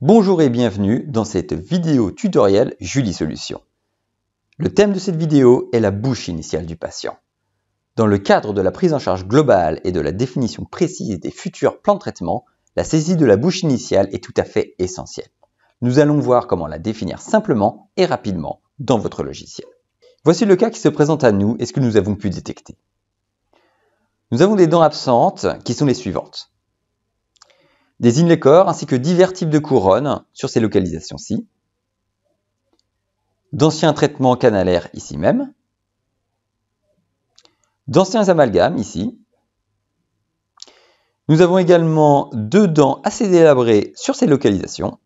Bonjour et bienvenue dans cette vidéo tutoriel Julie Solutions. Le thème de cette vidéo est la bouche initiale du patient. Dans le cadre de la prise en charge globale et de la définition précise des futurs plans de traitement, la saisie de la bouche initiale est tout à fait essentielle. Nous allons voir comment la définir simplement et rapidement dans votre logiciel. Voici le cas qui se présente à nous et ce que nous avons pu détecter. Nous avons des dents absentes qui sont les suivantes. Des inlécores ainsi que divers types de couronnes sur ces localisations-ci, d'anciens traitements canalaires ici même, d'anciens amalgames ici. Nous avons également deux dents assez délabrées sur ces localisations,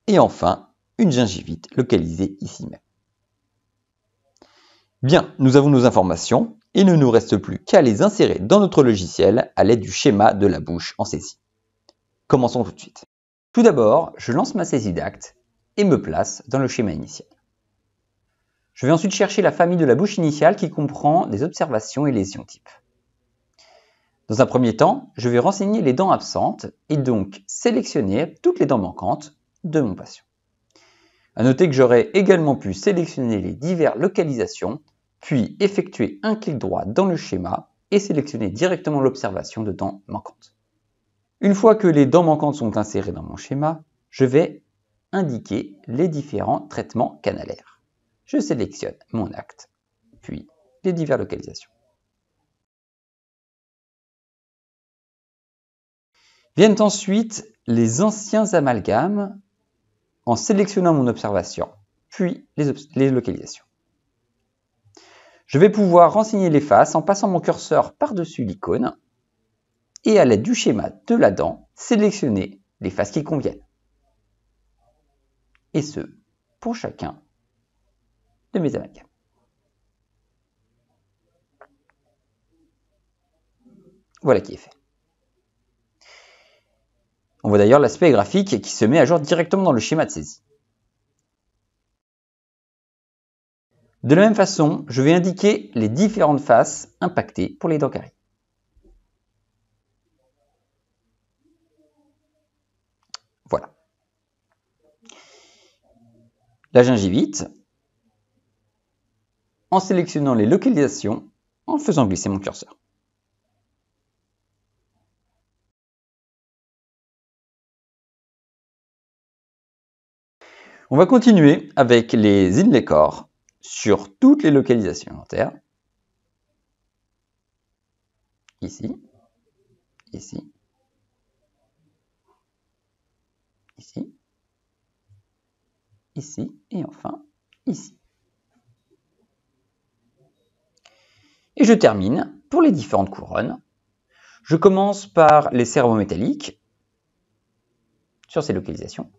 et enfin une gingivite localisée ici même. Bien, nous avons nos informations. Il ne nous reste plus qu'à les insérer dans notre logiciel à l'aide du schéma de la bouche en saisie. Commençons tout de suite. Tout d'abord, je lance ma saisie d'acte et me place dans le schéma initial. Je vais ensuite chercher la famille de la bouche initiale qui comprend des observations et lésions types. Dans un premier temps, je vais renseigner les dents absentes et donc sélectionner toutes les dents manquantes de mon patient. À noter que j'aurais également pu sélectionner les diverses localisations puis effectuer un clic droit dans le schéma et sélectionner directement l'observation de dents manquantes. Une fois que les dents manquantes sont insérées dans mon schéma, je vais indiquer les différents traitements canalaires. Je sélectionne mon acte, puis les diverses localisations. Viennent ensuite les anciens amalgames en sélectionnant mon observation, puis les localisations. Je vais pouvoir renseigner les faces en passant mon curseur par-dessus l'icône et à l'aide du schéma de la dent, sélectionner les faces qui conviennent. Et ce, pour chacun de mes amalgames. Voilà qui est fait. On voit d'ailleurs l'aspect graphique qui se met à jour directement dans le schéma de saisie. De la même façon, je vais indiquer les différentes faces impactées pour les dents carrées. Voilà. La gingivite, en sélectionnant les localisations, en faisant glisser mon curseur. On va continuer avec les inlécores sur toutes les localisations dentaires. Ici, ici, ici, ici et enfin ici. Et je termine pour les différentes couronnes. Je commence par les céramo-métalliques sur ces localisations.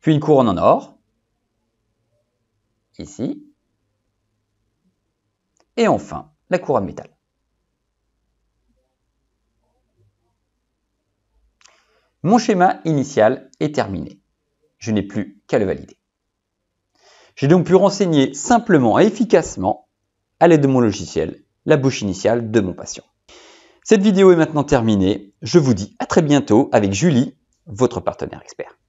Puis une couronne en or, ici. Et enfin, la couronne métal. Mon schéma initial est terminé. Je n'ai plus qu'à le valider. J'ai donc pu renseigner simplement et efficacement, à l'aide de mon logiciel, la bouche initiale de mon patient. Cette vidéo est maintenant terminée. Je vous dis à très bientôt avec Julie, votre partenaire expert.